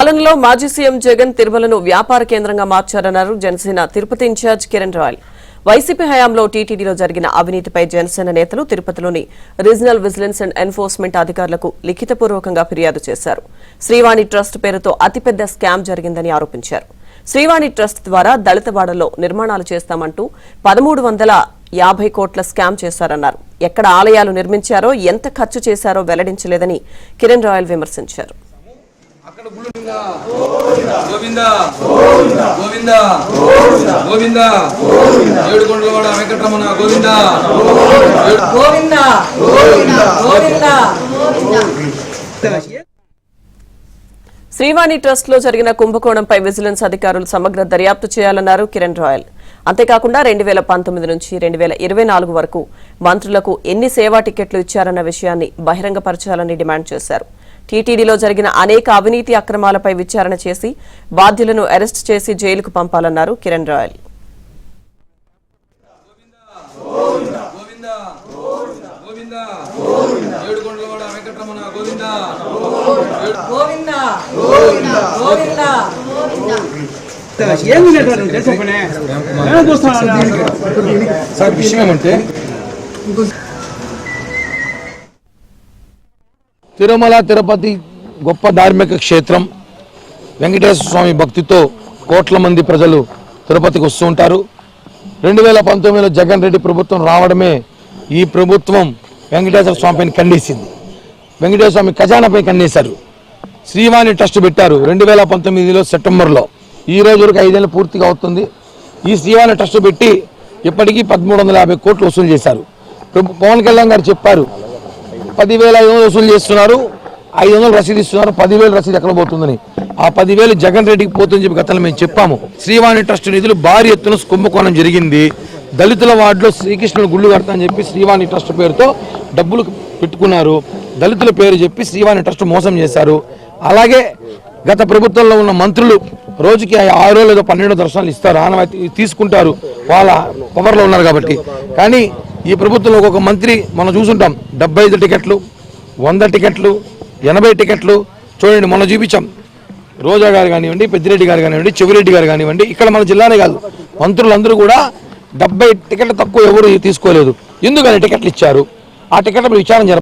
పాలనలో మాజీ సీఎం జగన్ తిరుమలను వ్యాపార కేంద్రంగా మార్చారన్నారు జనసేన తిరుపతి ఇన్ఛార్జ్ కిరణ్ రాయల్. వైసీపీ హయాంలో టీటీడీలో జరిగిన అవినీతిపై జనసేన నేతలు తిరుపతిలోని రీజనల్ విజిలెన్స్ అండ్ ఎన్ఫోర్స్మెంట్ అధికారులకు లిఖితపూర్వకంగా ఫిర్యాదు చేశారు. శ్రీవాణి ట్రస్ట్ పేరుతో అతిపెద్ద స్కామ్ జరిగిందని ఆరోపించారు. శ్రీవాణి ట్రస్ట్ ద్వారా దళితవాడలో నిర్మాణాలు చేస్తామంటూ 1350 కోట్ల స్కామ్ చేశారన్నారు. ఎక్కడ ఆలయాలు నిర్మించారో ఎంత ఖర్చు చేశారో వెల్లడించలేదని కిరణ్ రాయల్ విమర్శించారు. శ్రీవాణి ట్రస్ట్ లో జరిగిన కుంభకోణంపై విజిలెన్స్ అధికారులు సమగ్ర దర్యాప్తు చేయాలన్నారు కిరణ్ రాయల్. అంతేకాకుండా 2019 నుంచి 2024 వరకు మంత్రులకు ఎన్ని సేవా టికెట్లు ఇచ్చారన్న విషయాన్ని బహిరంగపరచాలని డిమాండ్ చేశారు. టీటీడీలో జరిగిన అనేక అవినీతి అక్రమాలపై విచారణ చేసి బాధ్యులను అరెస్ట్ చేసి జైలుకు పంపాలన్నారు కిరణ్ రాయల్. తిరుమల తిరుపతి గొప్ప ధార్మిక క్షేత్రం. వెంకటేశ్వర స్వామి భక్తితో కోట్ల మంది ప్రజలు తిరుపతికి వస్తూ ఉంటారు. 2019లో జగన్ రెడ్డి ప్రభుత్వం రావడమే ఈ ప్రభుత్వం వెంకటేశ్వర స్వామిపైన కన్నేసింది. వెంకటేశ్వర స్వామి ఖజానాపై కన్నేశారు. శ్రీవాణి ట్రస్ట్ పెట్టారు 2019లో సెప్టెంబర్లో. ఈ రోజు వరకు 5 ఏళ్ళు పూర్తిగా అవుతుంది. ఈ శ్రీవాణి ట్రస్ట్ పెట్టి ఇప్పటికీ 1350 కోట్లు వసూలు చేశారు. పవన్ కళ్యాణ్ గారు చెప్పారు 10,500 వసూలు చేస్తున్నారు, 500 రసీదు ఇస్తున్నారు, 10,000 రసీదు ఎక్కడ పోతుందని. ఆ 10,000 జగన్ రెడ్డికి పోతుందని చెప్పి గతంలో మేము చెప్పాము. శ్రీవాణి ట్రస్ట్ నిధులు భారీ ఎత్తున కుంభకోణం జరిగింది. దళితుల వార్డులో శ్రీకృష్ణుడు గుళ్ళు కడతా అని చెప్పి శ్రీవాణి ట్రస్ట్ పేరుతో డబ్బులు పెట్టుకున్నారు. దళితుల పేరు చెప్పి శ్రీవాణి ట్రస్ట్ మోసం చేశారు. అలాగే గత ప్రభుత్వంలో ఉన్న మంత్రులు రోజుకి 6 లేదా 12 దర్శనాలు ఇస్తారు, ఆనవాయితీ తీసుకుంటారు, వాళ్ళ పవర్లో ఉన్నారు కాబట్టి. కానీ ఈ ప్రభుత్వంలో ఒక్కొక్క మంత్రి మనం చూసుంటాం 75 టికెట్లు, 100 టికెట్లు, 80 టికెట్లు. చూడండి, మొన్న చూపించాం. రోజా గారు కానివ్వండి, పెద్దిరెడ్డి గారు కానివ్వండి, చెవిరెడ్డి గారు కానివ్వండి, ఇక్కడ మన జిల్లానే కాదు మంత్రులందరూ కూడా 70 టికెట్లు తక్కువ ఎవరు తీసుకోలేదు. ఎందుకని టికెట్లు ఇచ్చారు? ఆ టికెట్ల విచారణ జరపాలి.